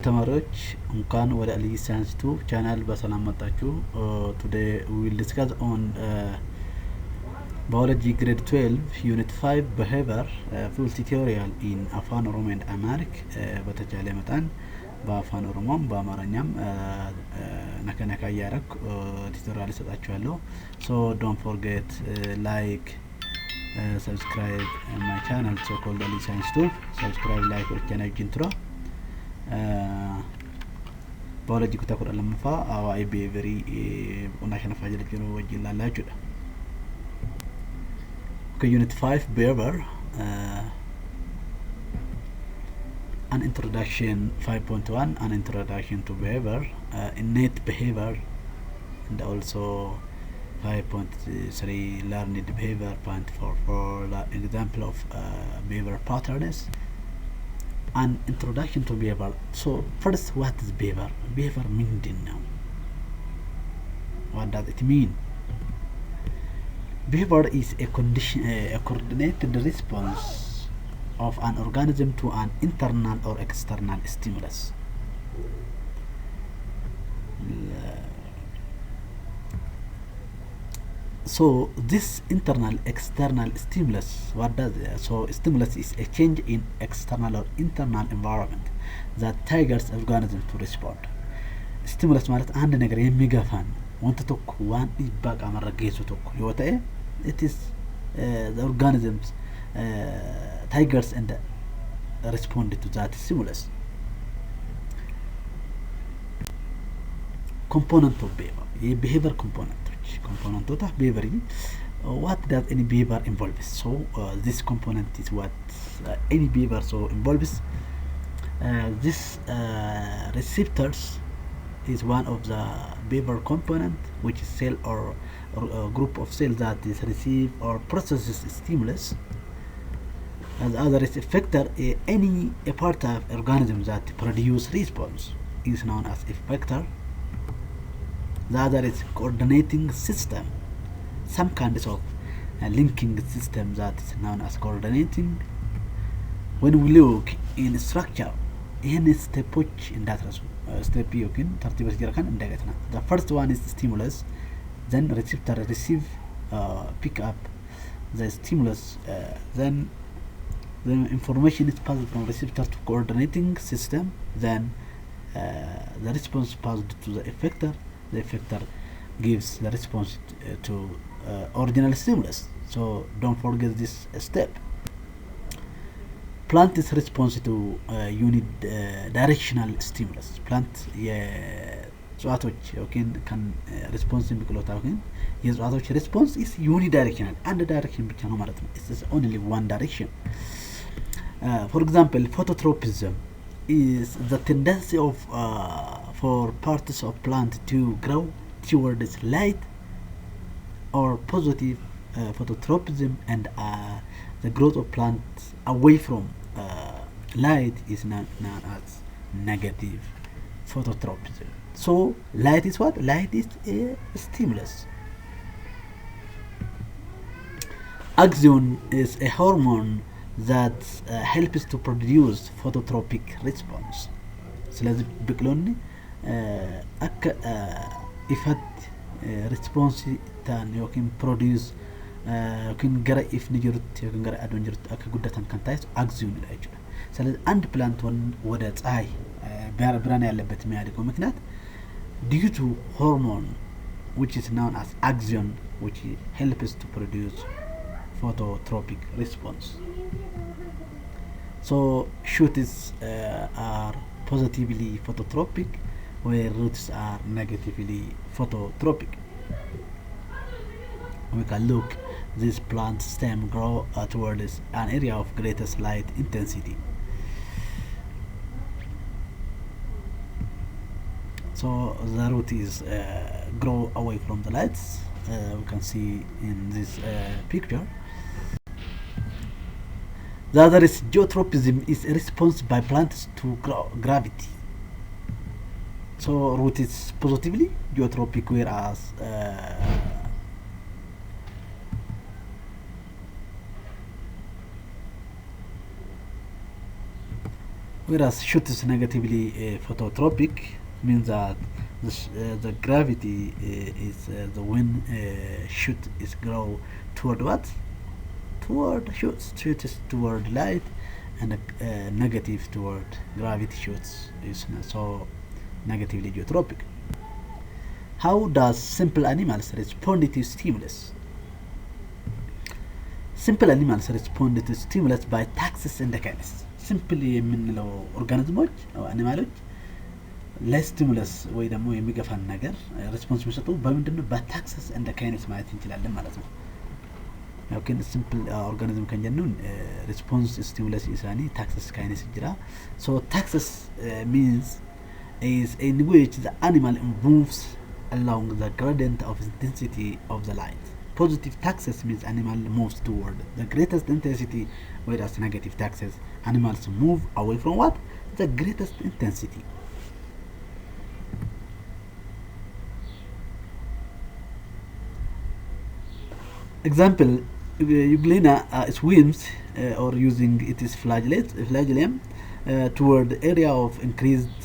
ተማሪዎች እንኳን ወደ አልይ ሳይንስ ዩቲዩብ ቻናል በሰላም መጣችሁ። today we will discuss on biology grade 12 unit 5 behavior full tutorial in afan oromo and amharic በተቻለ መጠን በአፋን ኦሮሞም በአማርኛም ነከነካ ያረክ ቱቶሪያል ሰጣችኋለሁ። so don't forget like subscribe my channel so called Aliyi Science Tube. Subscribe, like or channel intro biology kutakura lamfa awai behavior unashana fajil kiro wajilla lajuda. Okay, unit 5 behavior an introduction 5.1 an introduction to behavior, innate behavior, and also 5.3 learned behavior. 0.4 for example of behavior patterns. An introduction to behavior. So first, what is behavior? Behavior meaning now. What does it mean? Behavior is a condition, a coordinated response of an organism to an internal or external stimulus. So this internal external stimulus, what does it? So stimulus is a change in external or internal environment that triggers organism to respond. Stimulus ማለት አንድ ነገር የሚገፋን ወንት ቶክ ዋን ይባቃ መረገይሱ ቶክ ይወጣ it is the organisms triggers and respond to that stimulus. Component of behavior component of behavior. What does any behavior involve? So this component is what any behavior so involves. This receptors is one of the behavior component, which is cell or group of cells that is receive or processes stimulus. And the other is effector. Any part of organism that produce response is known as effector. The other is coordinating system, some kinds of linking system that is known as coordinating. When we look in structure, in stepoch in that step you can the first one is stimulus, then receptor receive pick up the stimulus, then the information is passed from receptor to coordinating system, then the response passed to the effector. The effector gives the response to original stimulus. So don't forget this step. Plant is response to unidirectional stimulus. Plant የእጽዋቶች ኦኬን can response ብቅሎታ ኦኬን የእጽዋቶች response is unidirectional. አንድ direction ብቻ ነው ማለት ነው. It's only one direction. For example, phototropism is the tendency of for parts of plant to grow towards light, or positive phototropism, and the growth of plants away from light is known as negative phototropism. So light is what? Light is a stimulus. Axon is a hormone that helps to produce phototropic response. ስለዚህ ብቅሎኒ effect response tan yokin produce yokin gara if ንጅሩት yokin gara adon jirut akka guddatan kan taayis axon ላይ ይችላል። ስለዚህ አንድ ፕላንት ወደ ፀሐይ ብርሃን ያለበት የሚያድገው ምክንያት due to hormone which is known as axon, which helps to produce phototropic response. So shoots are positively phototropic, where roots are negatively phototropic. We can look this plant stem grow towards an area of greatest light intensity. So the root is grow away from the lights. We can see in this picture. The other is geotropism, is a response by plants to gravity. So root is positively geotropic, whereas whereas shoot is negatively phototropic, means that the gravity is the wind shoot is grow toward what? Toward shoots. Shoot is toward light, and negative toward gravity shoots is so negatively geotropic. How does simple animals respond to stimulus? Simple animals respond to stimulus by taxis and kinesis. Simple የምንለው ኦርጋኒዝሞች አኒማሎች ለስቲሙለስ ወይ ደግሞ የሚገፋን ነገር ሪስፖንስ የሚሰጡ በምንድነው? በታክሲስ እንደ ካይነስ ማለት እንችላለን ማለት ነው። لكن simple organism kan jennun response stimulus isani taxis kinase jira. So taxis means is in which the animal moves along the gradient of intensity of the light. Positive taxis means animal moves toward the greatest intensity, whereas negative taxis animals move away from what? The greatest intensity. Example, Euglena swims or using its flagellum toward the area of increased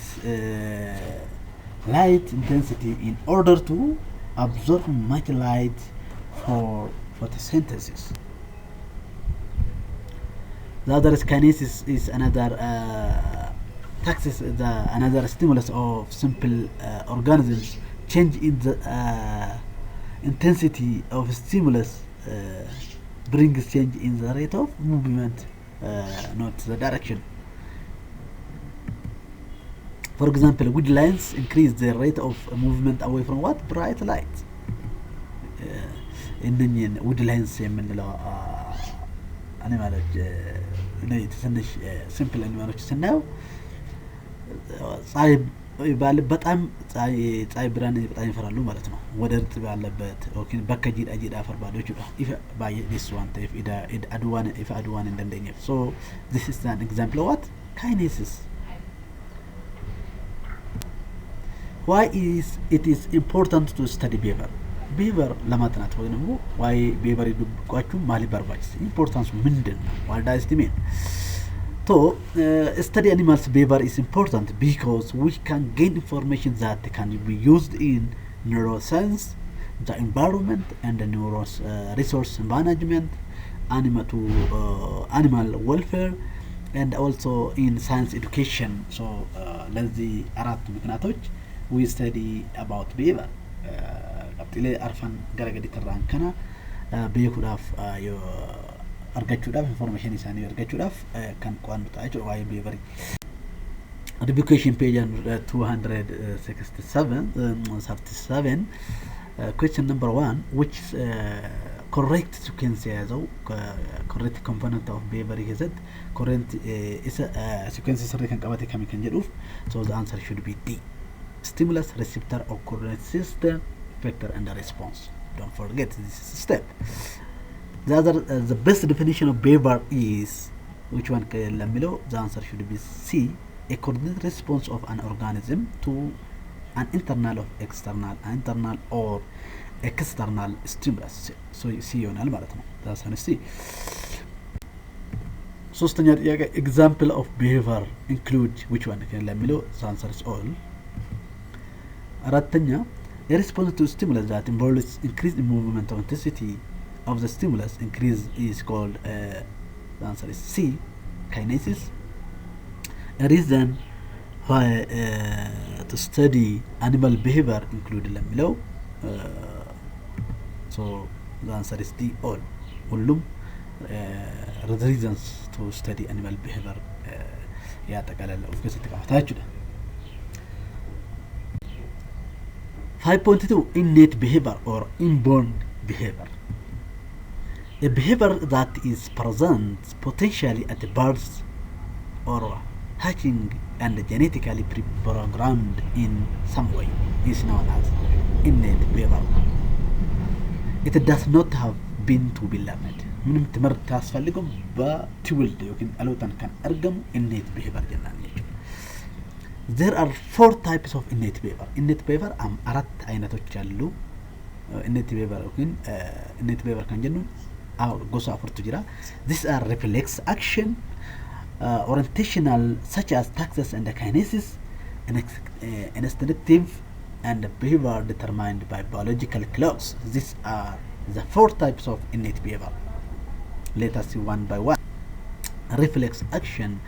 light intensity in order to absorb much light for photosynthesis. The other kinesis is another taxis, another stimulus of simple organisms. Change in the intensity of stimulus brings change in the rate of movement, not the direction. For example, woodlands increase the rate of movement away from what? Bright light. እነኚህን woodlands የምንለው አኒማሎች ትንሽ ሲምፕል አኒማሎች ስናየው ፀሐይ በጣም ፀሐይ ብርሃን በጣም ይፈራሉ ማለት ነው። ወደ እርጥብ ያለበት ኦኬ በከጂድ አጂድ አፈር ባዶች ነው if by this one if adwan እንደንደኛ. So this is an example of what? Kinesis. Why is it is important to study behavior? Behavior ለማጥናት ወይ ደግሞ why behavior ይደብቋችሁ ማሊበርባች importance ምንድን ነው? What does it mean? So, study animals' behavior is important because we can gain information that can be used in neuroscience, the environment, and the resource management, animal welfare, and also in science education. So, ለዚህ አራት ምክንያቶች we study about behavior. ቀጥሎ አርፋን ገረገዲ ተራንከና በየኩዳፍ argachuudhaaf information isaanii argachuudhaaf kan qo'annuudha waa'ee behavior. Education page 267 question number 1 which correct sequence ያዘው correct component of behavior is it correct is sequence ስሪ kan qabate kami kan jedhuuf so the answer should be D. Stimulus, receptor, occurrence system, effector and response. Don't forget this step. The best definition of behavior is which one? The answer should be C. A coordinated response of an organism to an internal or external stimulus. So C ይሆናል ማለት ነው። That's one C. ሶስተኛ ጥያቄ example of behavior include which one? ለሚለው the answer is all. አራተኛ a response to stimulus that involves increased movement of intensity of the stimulus increase is called the answer is C, kinesis. A reason why to study animal behavior include below. So the answer is D, all. ሁሉም the reasons to study animal behavior ያጠቃልላል። ኦፍ ኮርስ ተካታችሁ 5.2 innate behavior or inborn behavior. A behavior that is present potentially at birth or hatching and genetically pre-programmed in some way is known as innate behavior. It does not have been to be learned. ምንም ትምህርት ታስፈልገው በትውልድ ወይም አሎታን kan argamu innate behavior ጀናን There are 4 types of innate behavior. Innate behavior አራት አይነቶች አሉ። innate behavior ግን innate behavior kan jennu gosa afurtu jira. These are reflex action, orientational, such as taxis and kinesis, and instinctive and behavior determined by biological clocks. These are the four types of innate behavior. Let us see one by one. Reflex action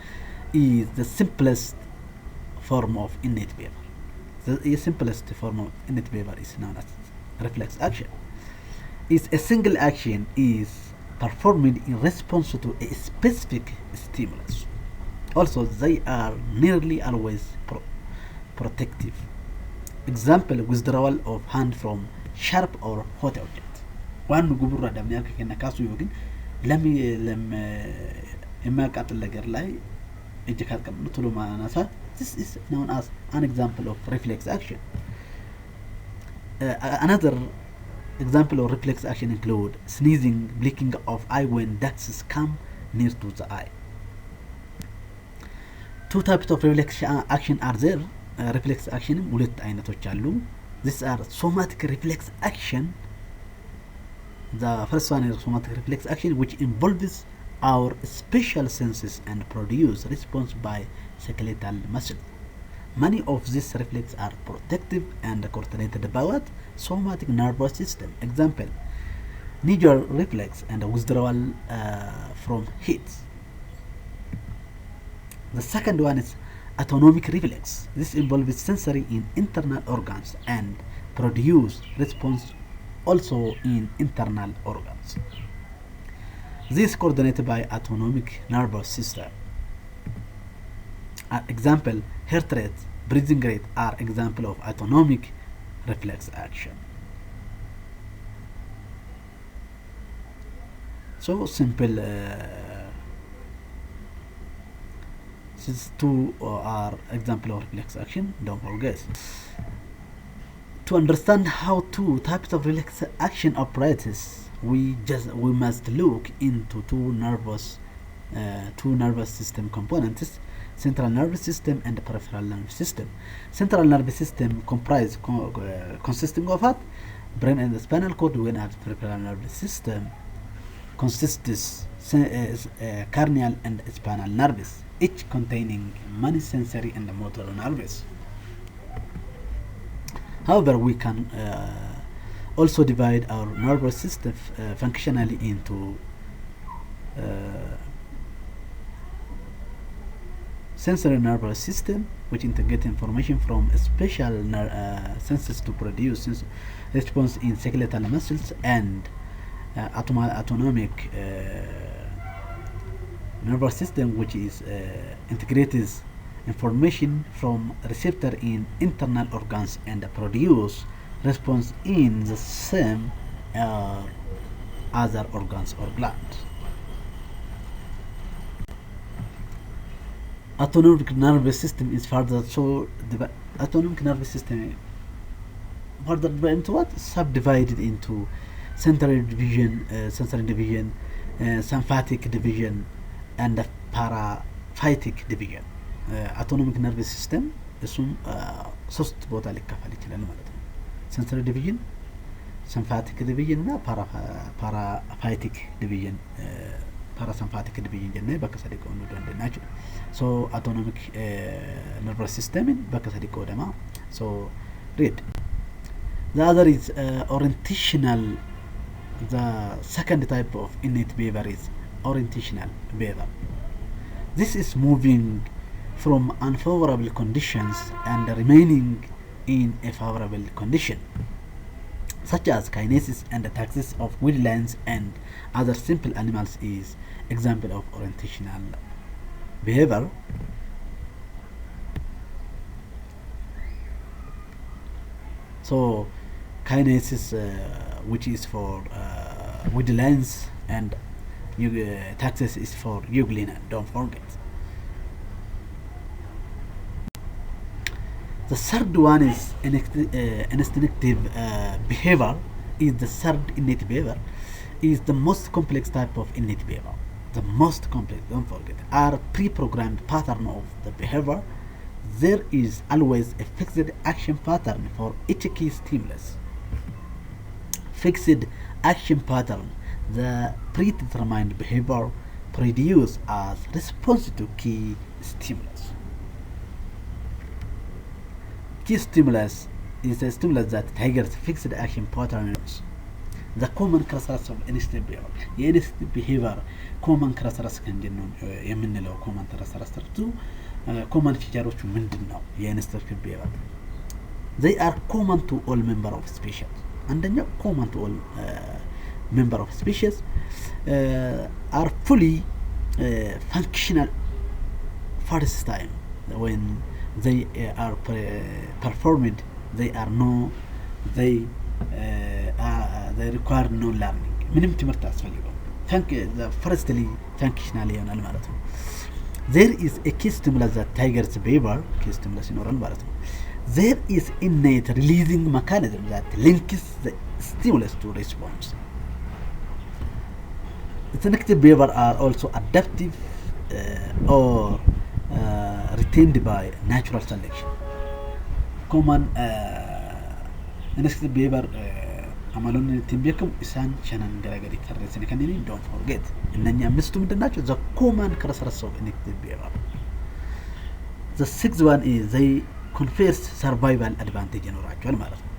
is the simplest form of innate behavior. The simplest form of innate behavior is known as reflex action. Is a single action is performed in response to a specific stimulus. Also, they are nearly always protective. Example: withdrawal of hand from sharp or hot object. One gubura damni akka kenna kasu yogin lam imma qatil lagar lay ejikar kam nutulu manasa. This is known as an example of reflex action. Another example of reflex action include sneezing, blinking of eye when ducts come near to the eye. Two types of reflex action are there. Reflex action ሁለት አይነቶች አሉ. These are somatic reflex action. The first one is somatic reflex action, which involves our special senses and produce response by skeletal muscle. Many of these reflexes are protective and coordinated by what? Somatic nervous system. Example: knee-jerk reflex and withdrawal from heat. The second one is autonomic reflex. This involves sensory in internal organs and produce response also in internal organs. This is coordinated by autonomic nervous system. Example: heart rate, breathing rate are example of autonomic reflex action. So simple. These two are example of reflex action. Don't forget. To understand how two types of reflex action operates, we must look into two nervous system components: central nervous system and peripheral nervous system. Central nervous system consisting of what? Brain and the spinal cord, whereas peripheral nervous system consists cranial and spinal nerves, each containing many sensory and motor nerves. However, we can also divide our nervous system functionally into sensory nervous system, which integrate information from special senses to produce response in skeletal muscles, and autonomic nervous system, which is integrates information from receptor in internal organs and produce response in the same other organs or glands. Autonomic nervous system is further autonomic nervous system further into what? Subdivided into sensory division, sympathetic division, and paraphytic division. Autonomic nervous system እሱም ሶስት ቦታ ሊከፈል ይችላል ማለት ነው። sensory division, sympathetic division እና paraphytic division. Parasympathetic division jenne bakka sadi qooduu dandeenya. So autonomic nervous system bakka sadi qoodama. So read. The other is orientational. The second type of innate behavior is orientational behavior. This is moving from unfavorable conditions and remaining in a favorable condition, such as kinesis and the taxis of woodlands and other simple animals is example of orientational behavior. So kinesis, which is for woodlands, and taxis is for euglena. Don't forget. The third one is instinctive behavior. Is the third innate behavior. Is the most complex type of innate behavior. The most complex, don't forget, are pre-programmed pattern of the behavior. There is always a fixed action pattern for each key stimulus. Fixed action pattern. The predetermined behavior produce as response to key stimulus. Key stimulus is a stimulus that triggers fixed action patterns. The common characteristics of instinctive behavior. Instinctive behavior common characteristics የምንለው common characteristics common features ምንድን ነው? የinstinctive behavior they are common to all member of species. አንደኛው common to all member of species are fully functional first time when they are performed. They are no they require no learning. ምንም ትምህርት አያስፈልገውም። the firstly functional ይሆናል ማለት ነው። There is a key stimulus that triggers behavior. key stimulus ይኖራል ማለት ነው። There is innate releasing mechanism that links the stimulus to response. Instinctive behavior are also adaptive or retained by natural selection. Common instinctive behavior አማሉን ትንቢያከም ኢሳን ሸናን ገራገሪ ከረሰነ ከነኒ don't forget እነኛ አምስቱ ምንድናቸው? the common characteristics of instinctive behavior. The sixth one is they confer survival advantage ይኖራቸዋል ማለት ነው።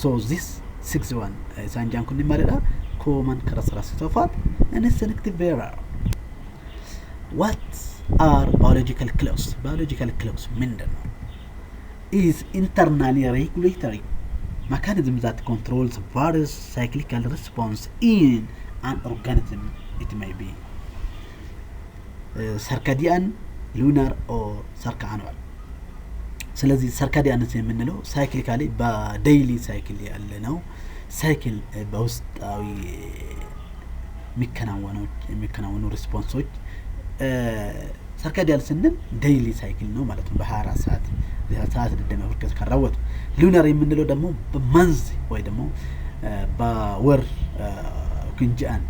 so this sixth one ኢሳን ጃንኩን ይማረዳ common characteristics of instinctive behavior. What are biological clocks? Biological clocks ምንድነው? is internally regulatory mechanism that controls various cyclical response in an organism. It may be circadian, lunar or circannual. ስለዚህ circadian የምንለው ሳይክሊካሊ በዴይሊ ሳይክል ያለ ነው። ሳይክል በውስጣዊ የሚከናወኑ ሪስፖንሶች circadian ስንል ዴይሊ ሳይክል ነው ማለት ነው። በ24 ሰዓት ሰዓት ደም ወርቀት ከራወት ሉናር የምንለው ደግሞ በመንዝ ወይ ደግሞ በወር ክንጃን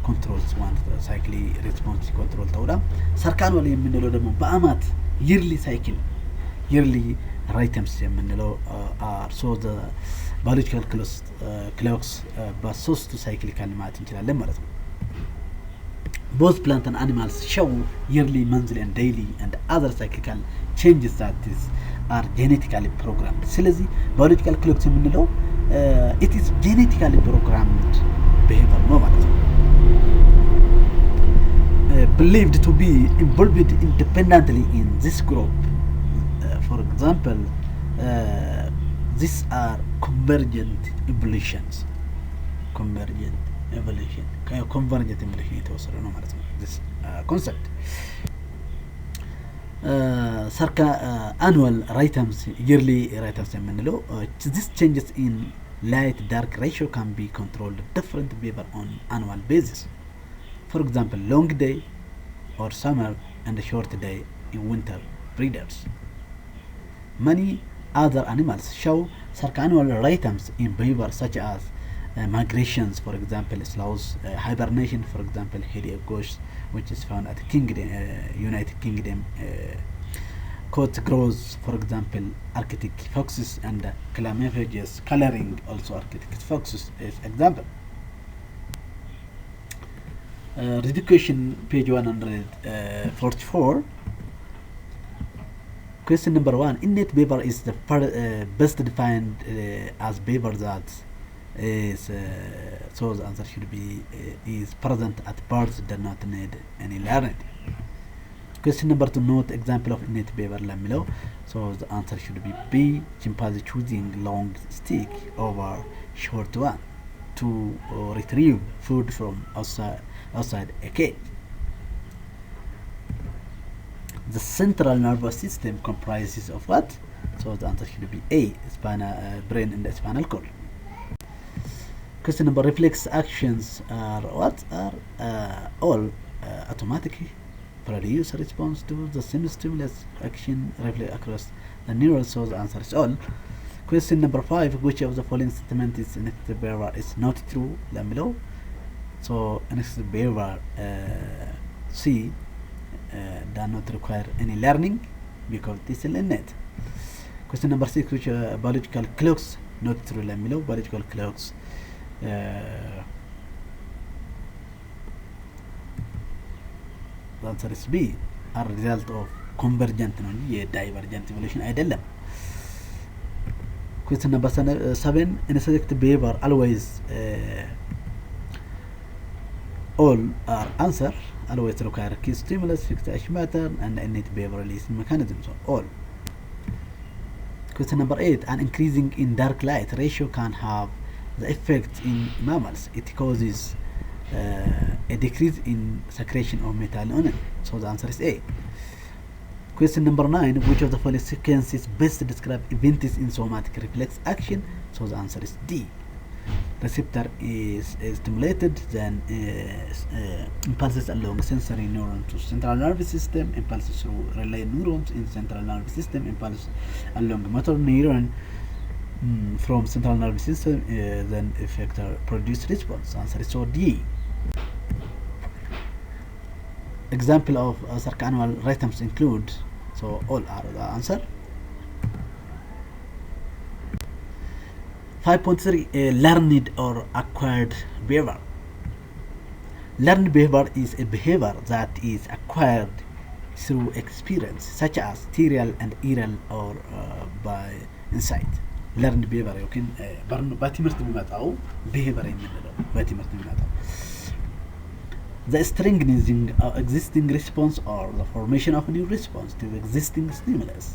ኮንትሮልስ ዋን ሳይክሊ ሪስፖንስ ኮንትሮል ተውዳ ሰርካኑል የምንለው ደግሞ በአማት ይርሊ ሳይክል ይርሊ ራይተምስ የምንለው so the biological clocks በሶስቱ ሳይክሊካል ማለት እንችላለን ማለት ነው። Both plant and animals show yearly, monthly and daily and other cyclical changes that are genetically programmed. ስለዚህ biological clocks የምንለው it is genetically programmed behavior ነው ማለት ነው። Believed to be involved independently in this group. For example, these are convergent evolutions. Convergent evolution convergent evolution የተወሰደ ነው ማለት ነው። this concept annual rhythms yearly rhythms የምንለው this changes in light dark ratio can be controlled different behavior on annual basis. For example, long day or summer and a short day in winter breeders. Many other animals show circannual rhythms in behavior such as migrations, for example sloths, hibernation, for example hairy ghosts, which is found at United Kingdom, coat grows, for example Arctic foxes, and camouflages coloring also Arctic foxes is example. Education page 144. Question number 1. Innate behavior is the best defined as behavior that is so the answer should be is present at birth, does not need any learning. Question number 2. Note example of innate behavior ለሚለው so the answer should be B. Chimpanzee choosing long stick over short one to retrieve food from outside a cage. The central nervous system comprises of what? So the answer should be A. Brain and the spinal cord. Question number. Reflex actions are what? Are all automatic produce response to the same stimulus action reflex across the neural. So the answer is all. Question number 5. Which of the following statement is instinctive behavior is not true? ለሚለው so instinctive behavior C does not require any learning because it is innate. Question number 6. Which biological clocks not true? ለሚለው biological clocks the answer is B, are result of convergent ነው እንጂ የዳይቨርጀንት ኢቮሉሽን አይደለም። question number 7 instinctive behavior always all are answer always require key stimulus fixed action pattern and innate behavior release mechanism. So all. Question number 8 an increasing in dark light ratio can have the effect in mammals. It causes a decrease in secretion of melatonin. So the answer is A. Question number 9 which of the following sequences best describe events in somatic reflex action? So the answer is D. Receptor is stimulated, then impulses along sensory neuron to central nervous system, impulses through relay neurons in central nervous system, impulse along motor neuron from central nervous system, then effector produce response. Answer is so D. Example of circannual rhythms include, so all are the answer. 5.3 learned or acquired behavior. Learned behavior is a behavior that is acquired through experience, such as serial and oral or by insight. Learned behavior يمكن በትምህርት የሚመጣው behavior የምንለው በትምህርት የሚመጣው the strengthening of existing response or the formation of new response to existing stimulus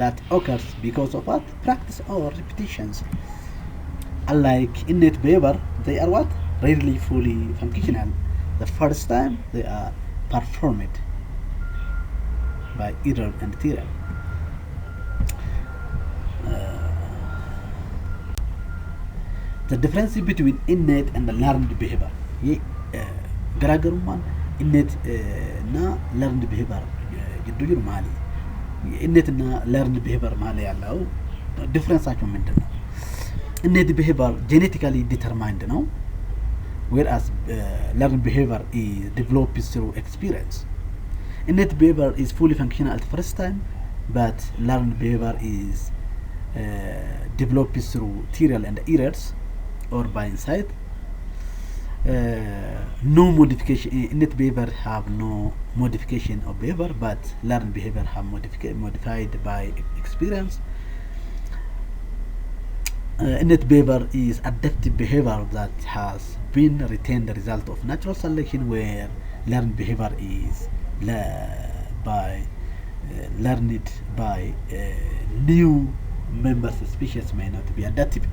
that occurs because of what? Practice or repetitions. Unlike innate behavior, they are what? Rarely fully functional the first time they are performed by error and theory. The difference between innate and learned behavior. ገራገሩማን innate እና learned behavior ጅዱ ይርማሊ innate እና learned behavior ማለት ያለው ዲፈረንሳቸው ምንድነው? innate behavior genetically determined ነው, whereas learned behavior is developed through experience. Innate behavior is fully functional at first time, but learned behavior is developed through trial and errors or by insight. No modification. Innate behavior have no modification of behavior, but learned behavior have modified by experience. Innate behavior is adaptive behavior that has been retained the result of natural selection, where learned behavior is learned by new members of species may not be adaptive.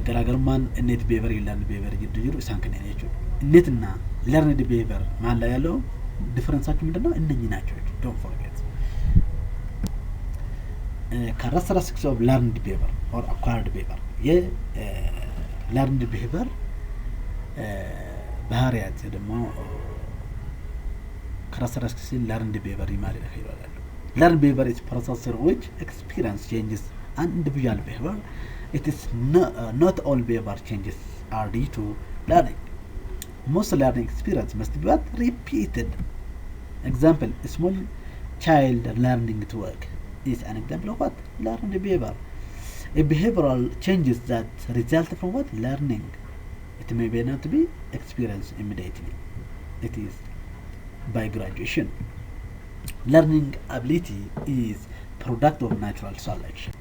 ገራገርማን innate behavior learned behavior ጅዱ ሳንከነኔቸው innate እና learned behavior ማን ላይ ያለው ዲፈረንሳቸው ምንድነው? እነኚህ ናቸው። don't forget. characteristics of learned behavior or acquired behavior. learned behavior ባህሪያት ደግሞ characteristics learned behavior ማለት ነው። learned behavior is process through which experience changes an individual behavior. It is not all behavior changes are due to learning. Most learning experience must be repeated. Example, a small child learning to walk is an example of what? Learned behavior. A behavioral changes that result from what? Learning. It may not be experienced immediately. It is by graduation. Learning ability is product of natural selection.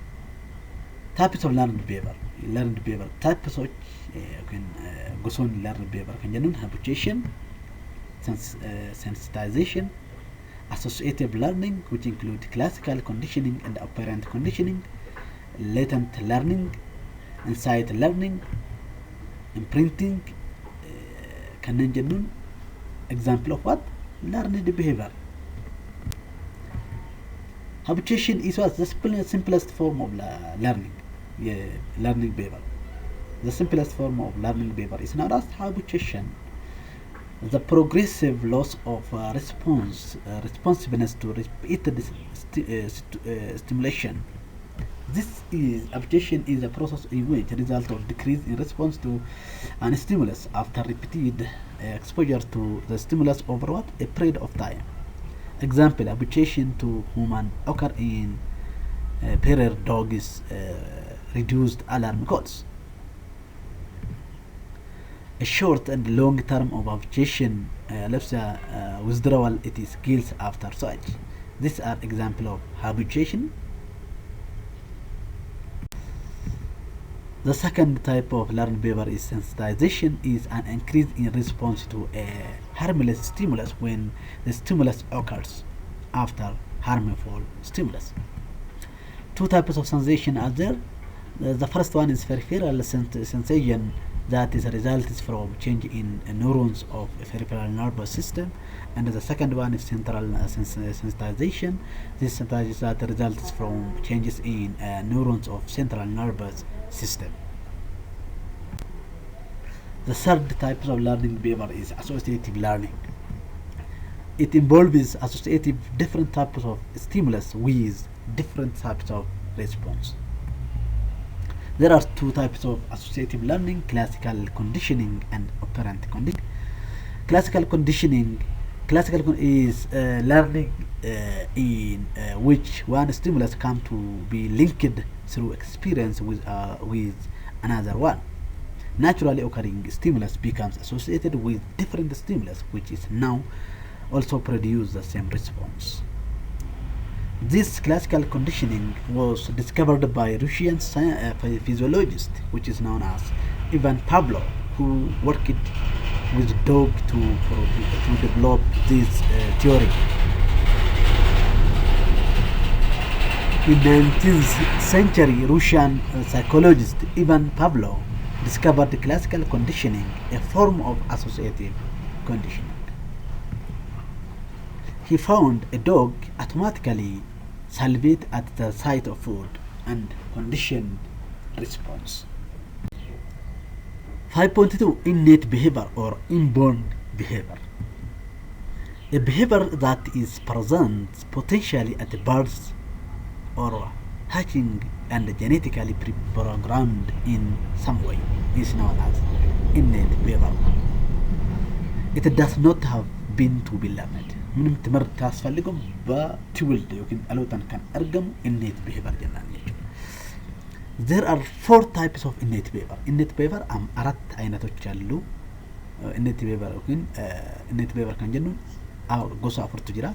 Types of learned behavior. Learned behavior types of goson learned behavior kan jenun habituation, sensitization, associative learning, which include classical conditioning and operant conditioning, latent learning, insight learning, imprinting kan jenun example of what? Learned behavior. Habituation is what? The simplest form of learning. Learning behavior. The simplest form of learning behavior is known as habituation. The progressive loss of responsiveness to repeated stimulation. This habituation is a process in which the result of decrease in response to an stimulus after repeated exposure to the stimulus over what? A period of time. Example, habituation to human occur in pairer dogs reduced alarm calls. a short and long term of habituation withdrawal it is skills after such. These are example of habituation. The second type of learned behavior is sensitization, is an increase in response to a harmless stimulus when the stimulus occurs after harmful stimulus. Two types of sensation are there. The first one is peripheral sensation, that is a result from change in neurons of a peripheral nervous system, and the second one is central sensitization. This sensitization that results from changes in neurons of central nervous system. The third type of learning behavior is associative learning. It involves associative different types of stimulus with different types of response. There are two types of associative learning: classical conditioning and operant conditioning. Classical conditioning is learning in which one stimulus come to be linked through experience with another one. Naturally occurring stimulus becomes associated with different stimulus, which is now also produce the same response. This classical conditioning was discovered by Russian physiologist, which is known as Ivan Pavlov, who worked with dog to develop this theory. In 19th century, Russian psychologist Ivan Pavlov discovered classical conditioning, a form of associative conditioning. He found a dog automatically salivate at the sight of food and conditioned response. 5.2 Innate behavior or inborn behavior. A behavior that is present potentially at birth or hatching and genetically programmed in some way is known as innate behavior. It does not have been to be learned. ምንም ትምህርት ታስፈልገው በትውልድ يمكن አለውታን kan argamu innate behavior ጀናን ያቸው. There are four types of innate behavior. Innate behavior አራት አይነቶች አሉ. innate behavior ግን innate behavior kan jennu ጎሳ አፍርቱ ጅራ.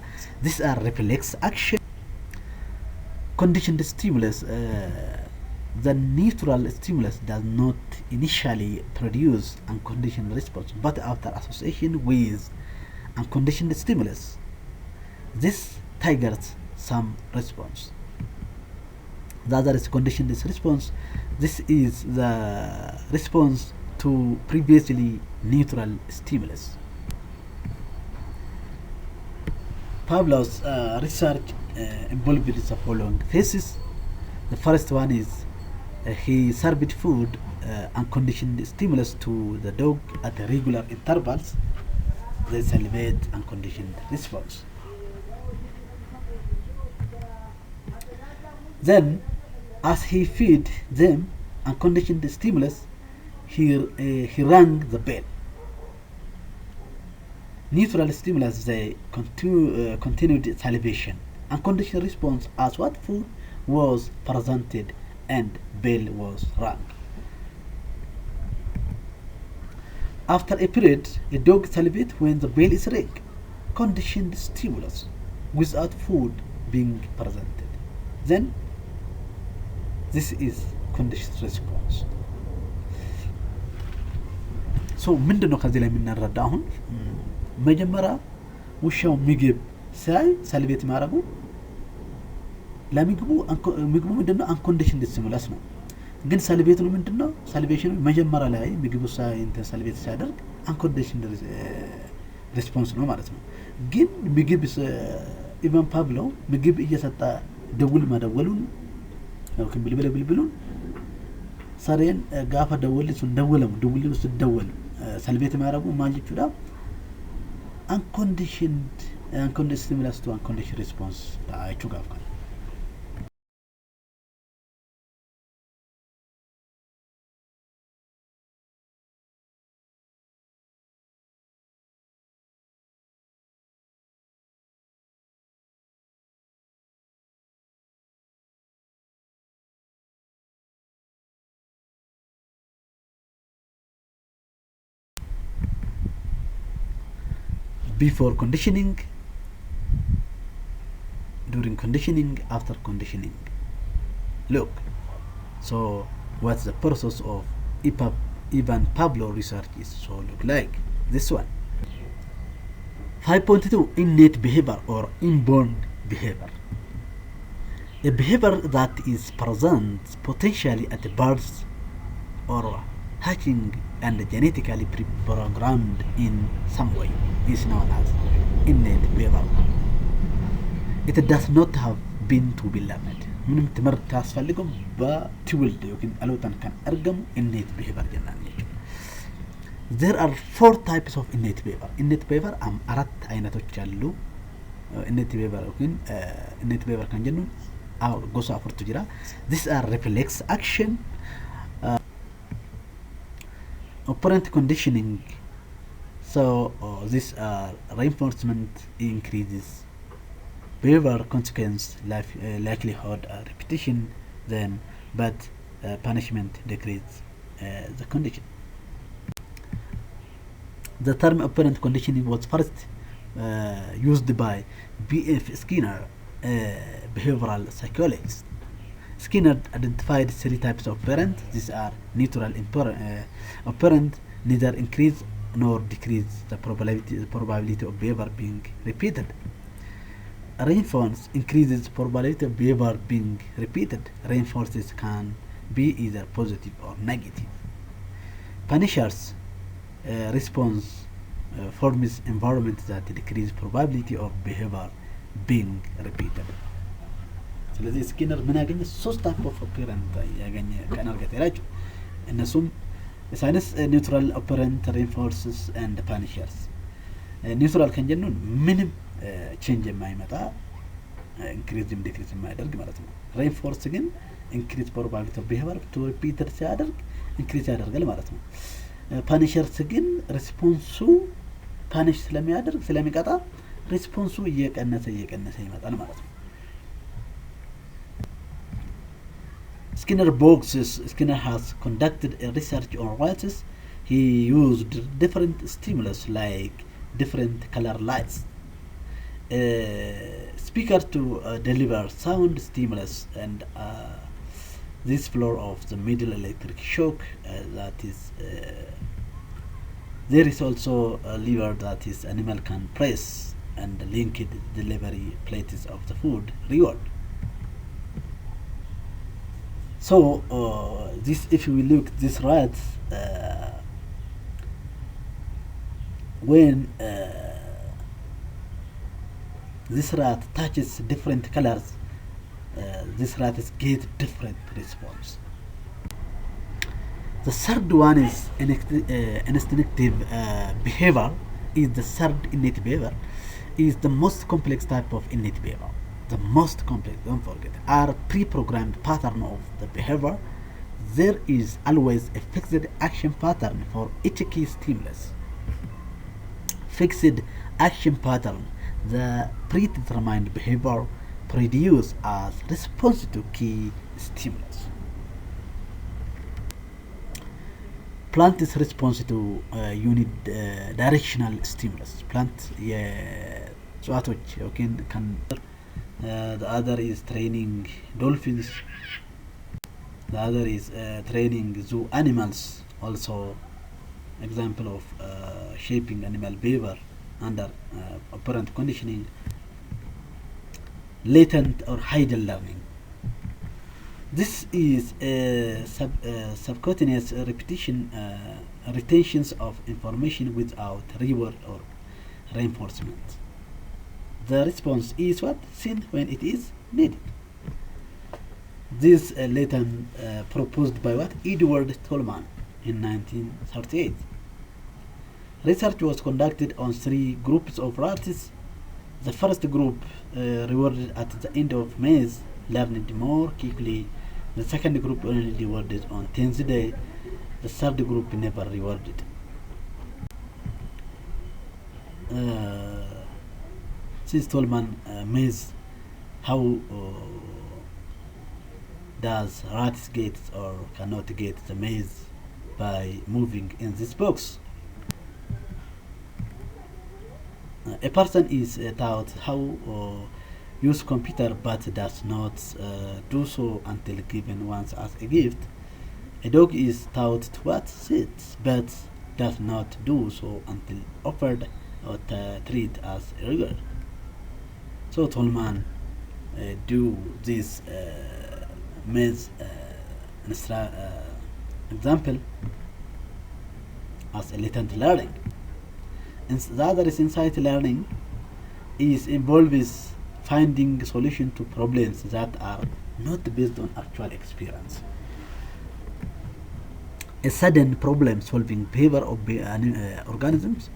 These are reflex action, conditioned stimulus. The neutral stimulus does not initially produce unconditioned response, but after association with unconditioned stimulus, this triggers some response. The other is conditioned response. This is the response to previously neutral stimulus. Pavlov's research involved the following phases. The first one is he served food unconditioned stimulus to the dog at regular intervals. They salivate unconditioned response. Then, as he fed them unconditioned stimulus, he rang the bell. Neutral stimulus, they continued salivation. Unconditioned response as what food was presented and bell was rung. After a period, a dog salivates when the bell is rang. Conditioned stimulus without food being presented. Then, this is conditioned response. So, ምንድን ነው ከዚህ ላይ የምንረዳ አሁን መጀመሪያ ውሻው ምግብ ሳይ ሳሊቬት ማድረጉ ለምግቡ ምንድነው አንኮንዲሽንድ ስቲሙለስ ነው። ግን ሳሊቬት ነው ምንድነው ሳሊቬሽን መጀመሪያ ላይ ምግቡ ሳይ እንትን ሳሊቬት ሲያደርግ አንኮንዲሽንድ ሪስፖንስ ነው ማለት ነው። ግን ምግብ ኢቫን ፓቭሎቭ ምግብ እየሰጠ ደውል ማደወሉን ነው ብልብሉን ሰሬን ጋፋ ደውልሱን ደውል ውስጥ ደውል ሳሊቬት ማድረጉ ማጂክ ዳ unconditioned stimulus to unconditioned response ታይቹ ጋፍካ before conditioning, during conditioning, after conditioning. Look, so what's the process of Ivan Pavlov research is so look like this one. 5.2 innate behavior or inborn behavior. A behavior that is present potentially at birth or hatching and genetically pre-programmed in some way is known as innate behavior. It does not have been to be learned. ምንም ትምህርት አያስፈልግም በትውልድ ግን አለውታን ካን አርገሙ innate behavior ጀናን ይችላል። There are 4 types of innate behavior. Innate behavior አራት አይነቶች አሉ። innate behavior ግን innate behavior kan jennu gosa afurtu jira. These are reflex action, operant conditioning. So these are reinforcement increases behavior consequence likelihood repetition then but punishment decreases the condition. The term operant conditioning was first used by B.F. Skinner, a behavioral psychologist. Skinner identified 3 types of operant. These are neutral operant, neither increase nor decrease the probability of behavior being repeated. Reinforce increases probability of behavior being repeated. Reinforces can be either positive or negative. Punishers response forms environment that decrease probability of behavior being repeated. ስለዚህ ስኪነር ምን ያገኘ 3 ታይፕ ኦፍ ኦፐረንት ያገኘ ከናርገት ያላችሁ እነሱም ሳይንስ ኒውትራል ኦፐረንት ሬንፎርስስ ኤንድ ፓኒሸርስ ኒውትራል ከንጀኑን ምንም ቼንጅ የማይመጣ ኢንክሪዝም ዲክሪዝ የማያደርግ ማለት ነው። ሬንፎርስ ግን ኢንክሪዝ ፕሮባቢሊቲ ኦፍ ቢሄቪየር ቱ ሪፒትድ ሲያደርግ ኢንክሪዝ ያደርጋል ማለት ነው። ፓኒሸርስ ግን ሪስፖንሱ ፓኒሽ ስለሚያደርግ ስለሚቀጣ ሪስፖንሱ እየቀነሰ ይመጣል ማለት ነው። Skinner has conducted a research on rats. He used different stimulus like different color lights. Speaker to deliver sound stimulus and this floor of the middle electric shock that is there is also a lever that is animal can press and linked delivery plates of the food reward. So this if we look this rats when this rat touches different colors this rat is get different response. The third one is instinctive behavior is the third innate behavior is the most complex type of innate behavior. The most complex, don't forget, are pre-programmed pattern of the behavior. There is always a fixed action pattern for each key stimulus. Fixed action pattern, the predetermined behavior produced as response to key stimulus. Plant's response to unidirectional stimulus. Plant can the other is training dolphins. The other is training zoo animals. Also, example of shaping animal behavior under operant conditioning. Latent or hidden learning. This is subcutaneous retentions of information without reward or reinforcement. The response is what? Seen when it is needed. This latent proposed by what? Edward Tolman in 1938. Research was conducted on 3 groups of rats. The first group rewarded at the end of maze learned more quickly. The second group only rewarded on 10th day. The third group never rewarded. Since Tolman maze, how does rats get or cannot get the maze by moving in this box? A person is taught how use computer but does not do so until given once as a gift. A dog is taught to what sit but does not do so until offered or treated as a reward. So Tolman do this maze example as a latent learning. And the other is insight learning is involves finding solution to problems that are not based on actual experience. A sudden problem solving behavior of organisms,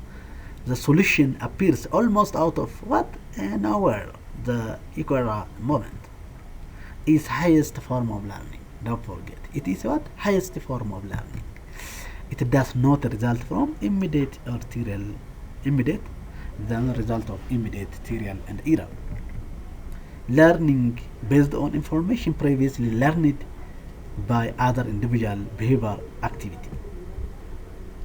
the solution appears almost out of what? Nowhere. The equal moment is highest form of learning. Don't forget. It is what? Highest form of learning. It does not result from immediate or serial immediate, the result of immediate, serial and error. Learning based on information previously learned by other individual behavior activity.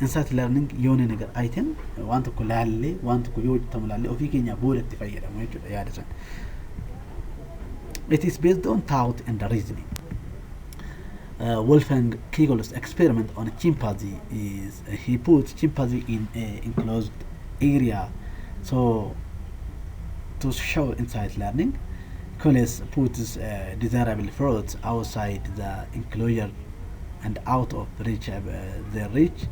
Insight learning يوني نقر item وانت كلالي وانت كيوج تملالي وفي كينيا بولة تفير It is based on thought and reasoning. Wolfgang Kegel's experiment on a chimpanzee is he put chimpanzee in an enclosed area so to show insight learning. Collis puts desirable fruits outside the enclosure and out of their reach.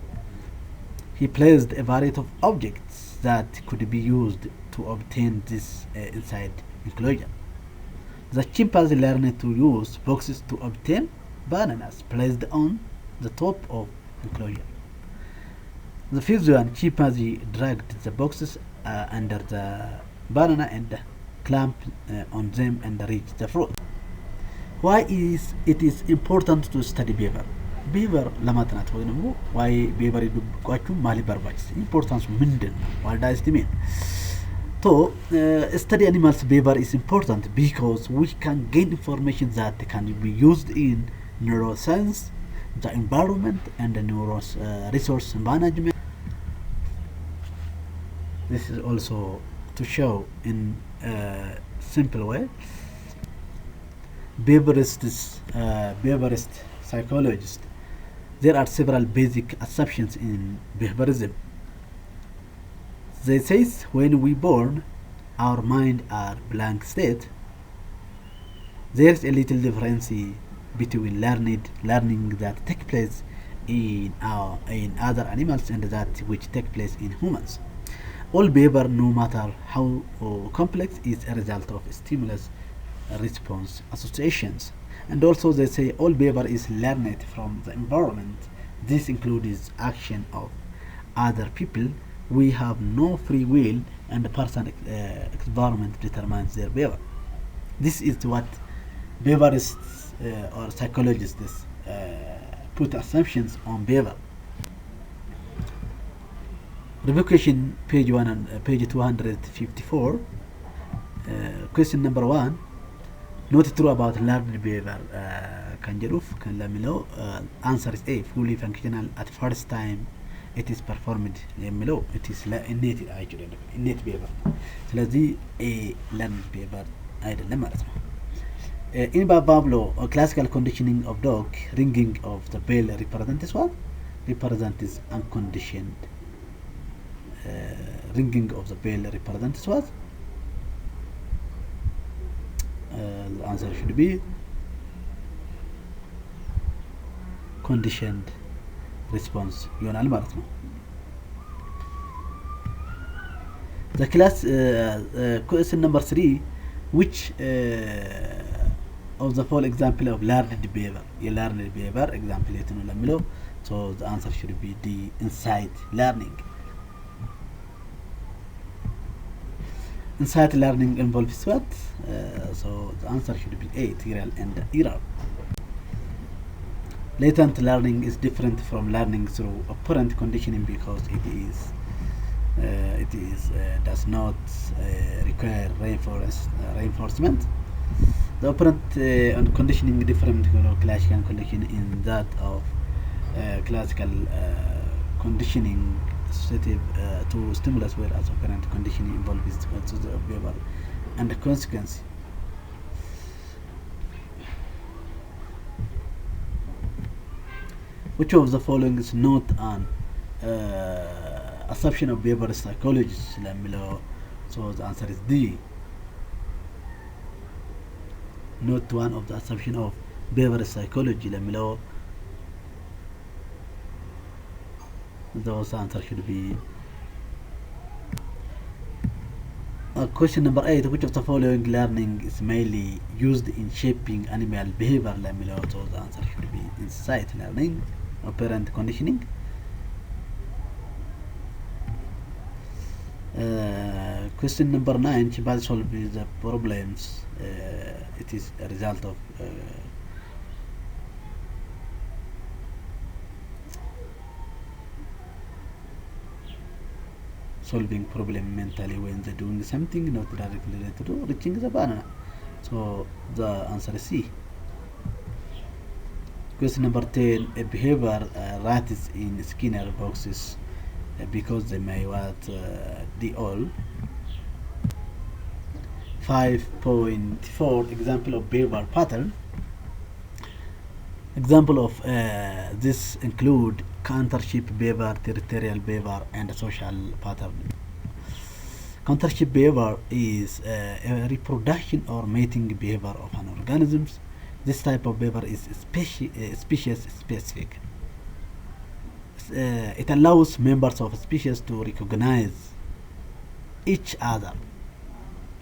He placed a variety of objects that could be used to obtain this inside enclosure. The chimpanzee learned to use boxes to obtain bananas placed on the top of enclosure. The Fijian chimpanzee dragged the boxes under the banana and clamped on them and reached the fruit. Why is it is important to study behavior? Behavior ለማጥናት ወይ ደግሞ why behavior ይደብቋችሁ ማሊ በርባች importance ምንድን ነው? What does it mean? So study animals behavior is important because we can gain information that can be used in neuroscience, the environment and the resource management. This is also to show in a simple way. Behaviorist psychologists, there are several basic assumptions in behaviorism. They say when we born, our mind are blank state. There's a little difference between learning that take place in other animals and that which take place in humans. All behavior, no matter how complex, is a result of stimulus response associations. And also they say all behavior is learned from the environment. This includes action of other people. We have no free will and the person environment determines their behavior. This is what behaviorists or psychologists put assumptions on behavior. Revocation page 254 question number 1 not true about learned behavior can let me know answer is A fully functional at first time it is performed የሚለው it is innate innate behavior ስለዚህ A learned behavior አይደለም ማለት ነው in Pavlov classical conditioning of dog ringing of the bell represents what represents unconditioned ringing of the bell represents what the answer should be conditioned response ይሆናል ማለት ነው the class question number 3 which of the following example of learned behavior example የት ነው ለሚለው so the answer should be D insight learning. Insight learning involves what? So the answer should be A, serial and error. Latent learning is different from learning through operant conditioning because it does not require reinforcement. The operant conditioning different from classical conditioning in that of classical conditioning associative to stimulus, whereas operant conditioning involves the behavior and the consequence. Which of the following is not an assumption of behavioral psychologists? So the answer is D. Not one of the assumption of behavioral psychology. Those answer should be question number 8. Which of the following learning is mainly used in shaping animal behavior? So the answer should be insight learning, operant conditioning. Question number 9. Chimpanzee solve the problems. It is a result of solving problem mentally when they're doing something not directly related to reaching the banana. So the answer is C. Question number 10. A behavior rats in Skinner boxes because they may what the all. 5.4. Example of behavior pattern. Example of this include countership behavior, territorial behavior, and social pattern. Countership behavior is a reproduction or mating behavior of an organism. This type of behavior is species specific. It allows members of a species to recognize each other.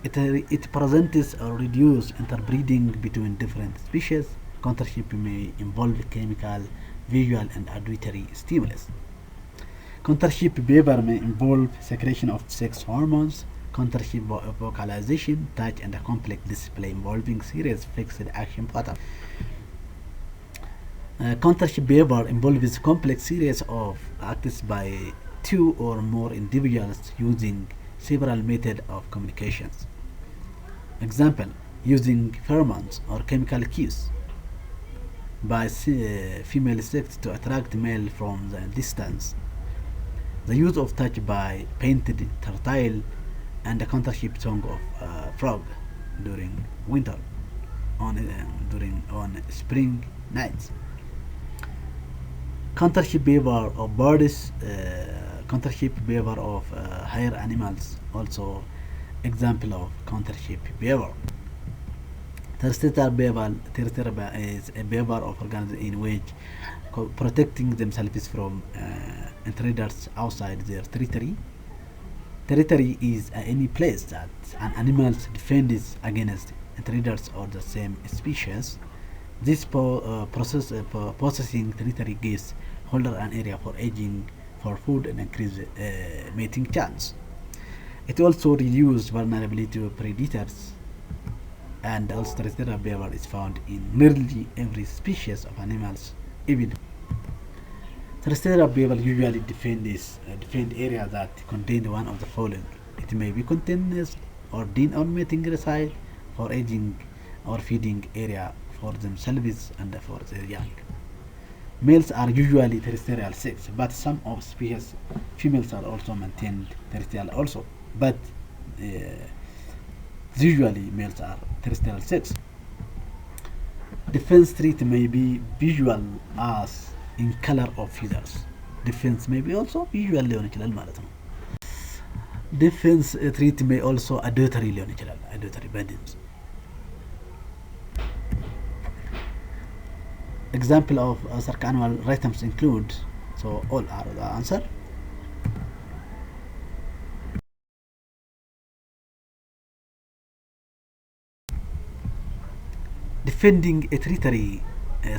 It presents or reduces interbreeding between different species. Countership may involve chemical, visual, and auditory stimulus. Countership behavior may involve secretion of sex hormones, countership vocalization, touch, and a complex display involving serious fixed action patterns. Countership behavior involves complex series of acts by two or more individuals using several methods of communications. Example, using pheromones or chemical cues by female sex to attract male from the distance. The use of touch by painted turtle and the countership song of frog during winter on spring nights. Countership behavior of birds, countership behavior of higher animals, also example of countership behavior. Territorial behavior is a behavior of organisms in which protecting themselves from intruders outside their territory. Territory is any place that an animal defends against intruders of the same species. This possessing territory gives holder an area for aging for food and increase mating chance. It also reduces vulnerability to predators, and also territorial behavior is found in nearly every species of animals. Even territorial behavior usually defend area that contain one of the following. It may be continuous or den or mating site, for aging or feeding area for themselves and for their young. Males are usually terrestrial sex, but some of species females are also maintained terrestrial also, but usually males are terrestrial sex. Defense trait may be visual as in color of feathers. Defense may be also visual ሊሆን ይችላል ማለት ነው። Defense trait may also auditory ሊሆን ይችላል auditory በድምፅ. Example of circannual rhythms include, so all are the answer. Defending a territory.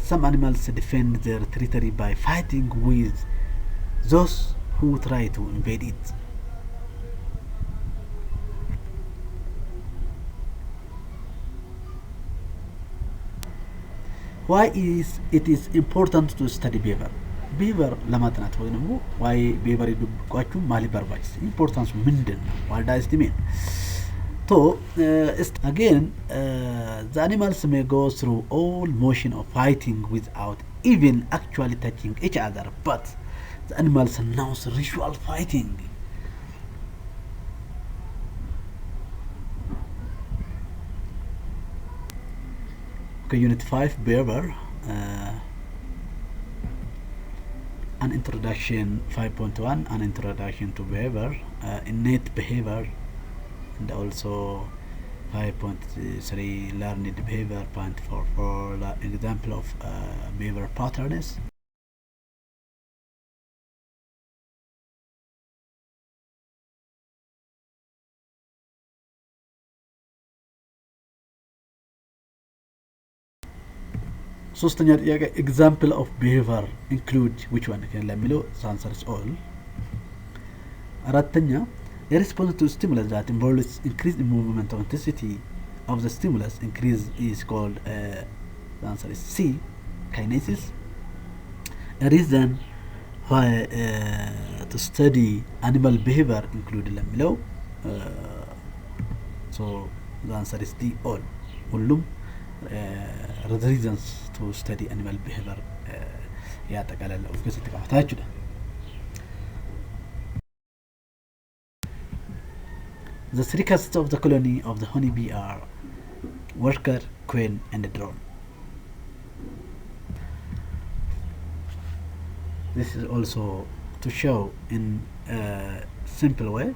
Some animals defend their territory by fighting with those who try to invade it. Why is it is important to study behavior? Behavior ለማጥናት ወይ ደግሞ why behavior ይደብቋችሁ ማሊ በርባይስ importance ምንድን ነው? What does it mean? So again, the animals may go through all motion of fighting without even actually touching each other, but The animals announce ritual fighting. Okay, Unit 5, Behaviour. An introduction 5.1, an introduction to behavior, innate behavior, and also 5.3 learned behavior. 0.4 for the example of behavior patterns. ሶስተኛ ጥያቄ example of behavior include which one can ለሚለው the answer is all። አራተኛ a response to stimulus that involves increased movement of intensity of the stimulus increase is called the answer is C, kinesis. A reason why to study animal behavior include ለሚለው so the answer is D, all ሁሉም the reasons to study animal behavior ያጠቃልላል። ኦፍኮርስ ተቀማታችሁ ነው። The three castes of the colony of the honeybee are worker, queen, and drone. This is also to show in a simple way.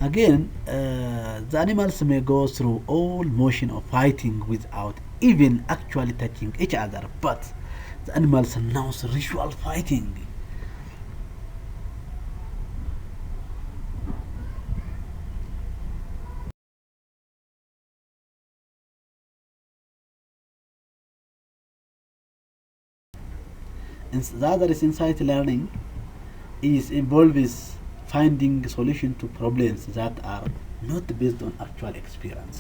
Again, the animals may go through all motion of fighting without even actually touching each other, but the animals announce ritual fighting. The other is insight learning is involves finding solution to problems that are not based on actual experience.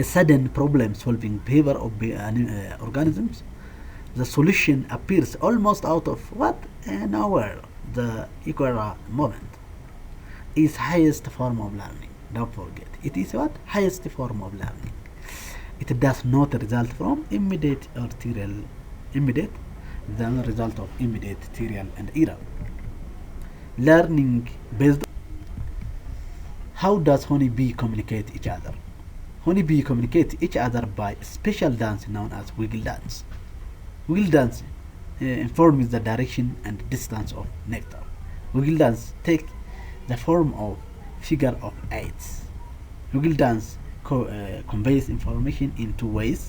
A sudden problem solving behavior of organisms, the solution appears almost out of nowhere. The equal moment is highest form of learning. Don't forget, it is highest form of learning. It does not result from immediate the result of immediate trial and error. Learning based. How does honeybee communicate each other? Honeybee communicate each other by a special dance known as wiggle dance. Wiggle dance informs the direction and distance of nectar. Wiggle dance take the form of figure of 8. Wiggle dance conveys information in two ways: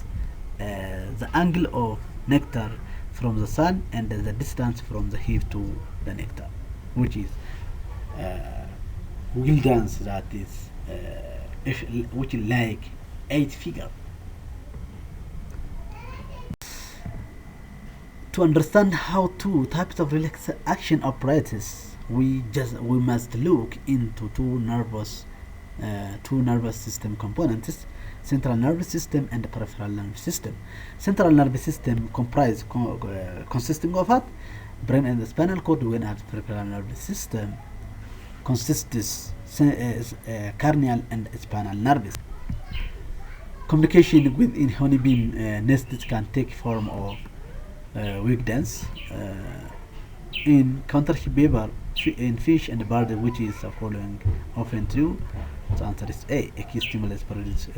the angle of nectar from the sun and the distance from the hive to the nectar, which is wheel dance that is which is like 8 figure. To understand how two types of relax action operates, we must look into two nervous system components: central nervous system and peripheral nervous system. Central nervous system consisting of what? Brain and the spinal cord, whereas peripheral nervous system consists cranial and spinal nerves. Communication within honeybee nests can take form of wig dance in counter behavior in fish and bird, which is the following often true. The answer is A. A key stimulus produces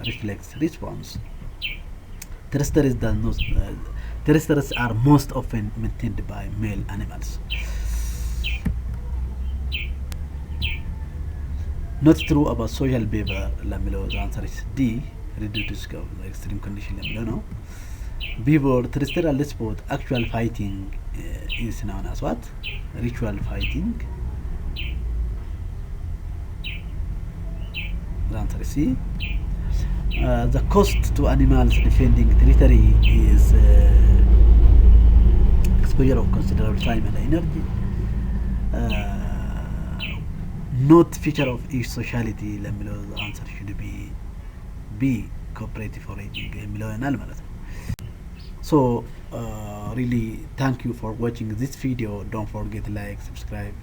reflex response. Terrestrials are most often maintained by male animals. Not true about social behavior. The answer is D. Reduced extreme condition. No. Before terrestrial sport, actual fighting is known as what? Ritual fighting. The answer is C. The cost to animals defending territory is exposure of considerable time and energy. Not feature of each sociality. The answer should be B. Cooperative foraging. So really thank you for watching this video. Don't forget to like, subscribe,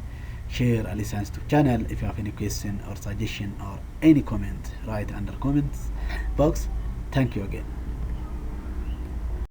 share Aliyi's to channel. If you have any question or suggestion or any comment, write under comments box. Thank you again.